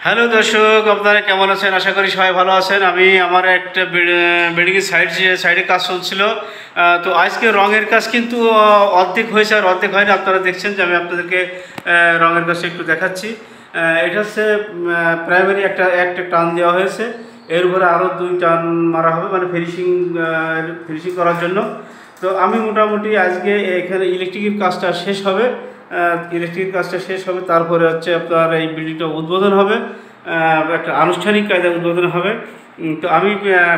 Hello দর্শক, আপনারা কেমন আছেন? আশা করি সবাই ভালো আছেন। আমি আমার একটা বিল্ডিংয়ের সাইডে কাজ চলছিল। তো আজকে রঙের কাজ কিন্তু অর্ধেক হয়েছে আর অর্ধেক হয়নি। আপনারা দেখছেন যে আমি আপনাদেরকে রঙের কাজটা একটু দেখাচ্ছি। এটা হচ্ছে প্রাইমারি একটা টান দেওয়া হয়েছে, এর উপরে আরও 2 টান মারা হবে, মানে ফিনিশিং করার জন্য। তো আমি মোটামুটি আজকে এখানে ইলেকট্রিকের কাজটা শেষ হবে। তারপরে হচ্ছে আপনার এই বিল্ডিংটা উদ্বোধন হবে, একটা আনুষ্ঠানিক কায়দায় উদ্বোধন হবে। তো আমি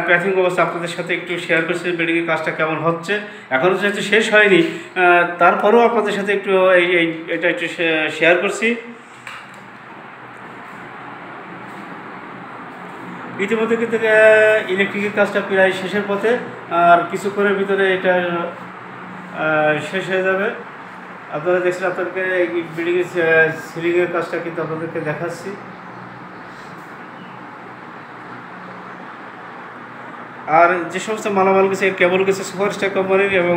প্রাথমিক অবস্থা আপনাদের সাথে একটু শেয়ার করছি বিল্ডিংয়ের কাজটা কেমন হচ্ছে। এখনও যেহেতু শেষ হয়নি, তারপরেও আপনাদের সাথে একটু এটা একটু শেয়ার করছি। ইতিমধ্যে কিন্তু ইলেকট্রিকের কাজটা প্রায় শেষের পথে, আর কিছুক্ষণের ভিতরে এটা শেষ হয়ে যাবে। আপনারা দেখছেন, আপনাদেরকে এই বিল্ডিংয়ের সিলিংয়ের কাজটা কিন্তু আপনাদেরকে দেখাচ্ছি। আর যে সমস্ত মালামাল গেছে, কেবল গেছে সুপারস্টার কোম্পানির, এবং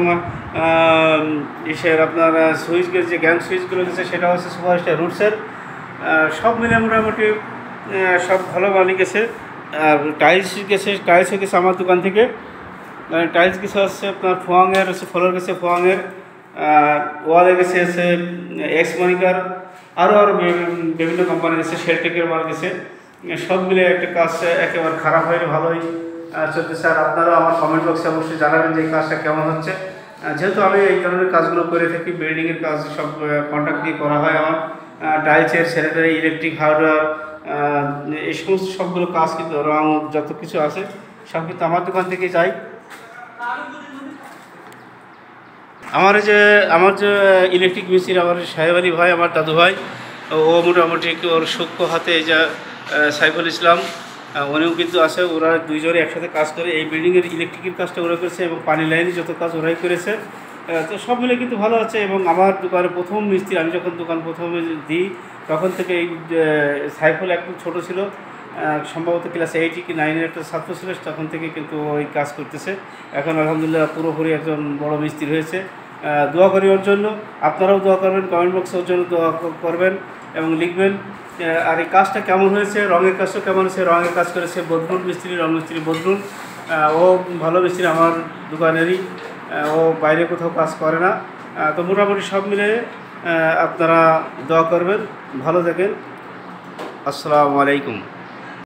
আপনার সুইচ গেছে, যে গ্যাং সুইচগুলো গেছে সেটা হচ্ছে সুপারস্টার রুটসের। সব মিলে মোটামুটি সব ভালো মালই গেছে। আর টাইলসও গেছে আমার দোকান থেকে। টাইলস কিছু হচ্ছে আপনার ফোয়াংয়ের, হচ্ছে ফ্লোর গেছে ফোয়াংয়ের, ওয়ালে গেছে এক্স মনিকার, আরও বিভিন্ন কোম্পানি গেছে, শেলটেকের মাল গেছে। সব মিলে একটা কাজ একেবারে খারাপ হয়নি, ভালোই চলতেছে। আর আপনারাও আমার কমেন্ট বক্সে অবশ্যই জানাবেন যে এই কাজটা কেমন হচ্ছে। যেহেতু আমি এই ধরনের কাজগুলো করে থাকি, বিল্ডিংয়ের কাজ সব কন্ট্রাক্ট দিয়ে করা হয় আমার। টাইলসের, স্যানিটারি, ইলেকট্রিক, হার্ডওয়্যার, এই সমস্ত সবগুলো কাজ কিন্তু, রং যত কিছু আছে সব কিন্তু আমার দোকান থেকে যাই। আমার যে ইলেকট্রিক মিস্ত্রি, আমার সাহেব আলী ভাই, আমার দাদু ভাই, ও মোটামুটি একটু ওর সূক্ষ্ম হাতে, এই যা সাইফুল ইসলাম, উনিও কিন্তু আছে। ওরা দুইজনে একসাথে কাজ করে। এই বিল্ডিংয়ের ইলেকট্রিকের কাজটা ওরা করেছে, এবং পানি লাইনের যত কাজ ওরাই করেছে। তো সব মিলে কিন্তু ভালো আছে। এবং আমার দোকানে প্রথম মিস্ত্রি, আমি যখন দোকান প্রথমে দিই তখন থেকে এই সাইফুল একটু ছোটো ছিল, সম্ভবত ক্লাস 8 কি 9-এর একটা ছাত্র ছিল, তখন থেকে কিন্তু ওই কাজ করতেছে। এখন আলহামদুলিল্লাহ পুরোপুরি একজন বড় মিস্ত্রি হয়েছে। দোয়া করি ওর জন্য, আপনারাও দোয়া করবেন, কমেন্ট বক্সে ওর জন্য দোয়া করবেন এবং লিখবেন। আর এই কাজটা কেমন হয়েছে, রঙের কাজটা কেমন হয়েছে। রঙের কাজ করেছে বদরুল মিস্ত্রি, রং মিস্ত্রি বদরুল। ও ভালো মিস্ত্রি, আমার দোকানেরই। ও বাইরে কোথাও কাজ করে না। তো মোটামুটি সব মিলে আপনারা দোয়া করবেন, ভালো থাকেন। আসসালামু আলাইকুম।